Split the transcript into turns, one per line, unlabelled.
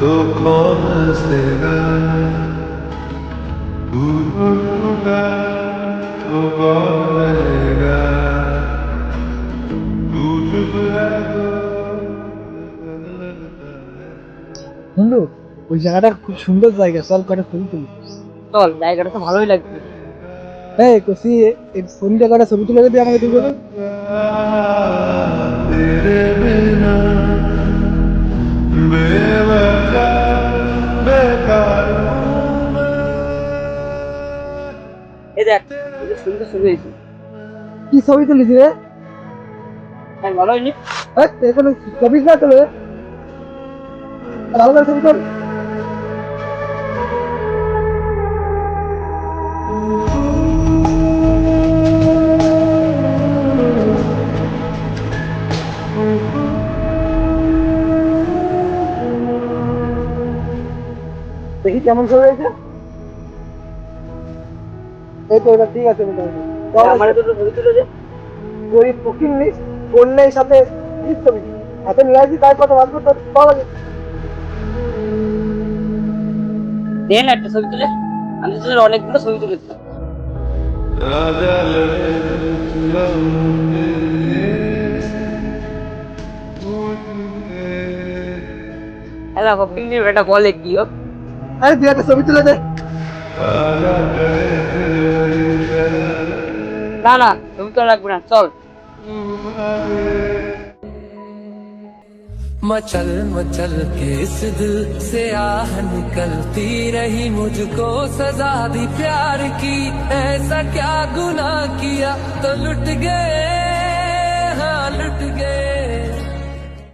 तो कौन हंसेगा तू रूठा तो कौन रहेगा तू चुप है तो
বন্ধু, ওই জায়গাটা খুব সুন্দর জায়গা, চল কটা ছবি তুলি।
চল, জায়গাটা তো ভালোই লাগবে।
এই কসি, এই ফোনটা কটা ছবি তুলে দিবি আমাকে, তুই বলো।
तेरे बिना बेवफा बेकार हूँ मैं।
এই দেখ, এই যে সুন্দর ছবি হয়েছে।
কি ছবি তুলিস রে?
হ্যাঁ, ভালো হয়নি?
এখানে ছবি না তোলে, ভালো করে ছবি তোল। দেখি কেমন ছবি হয়েছে। এই তো, এটা ঠিক আছে মোটামুটি।
আমার দুটো ছবি তুলে দে।
গরিব বুকিং লিস্ট, বন্যার সাথে এই ছবি হাতে মিলাইছি, তাই কত বাঁচবো তোর পাওয়া লাগে।
দে না একটা ছবি তুলে, আমি তোদের অনেকগুলো ছবি তুলেছি।
राजा
হ্যাঁ দেখো, পিন্ডির এটা বলে কি হোক।
আরে তুই একটা ছবি তুলে দে।
না না, ছবি তো লাগবে না, চল।
मचल मचल के इस दिल से आह निकलती रही, मुझको सजा दी प्यार की, ऐसा क्या गुनाह किया तो लुट गए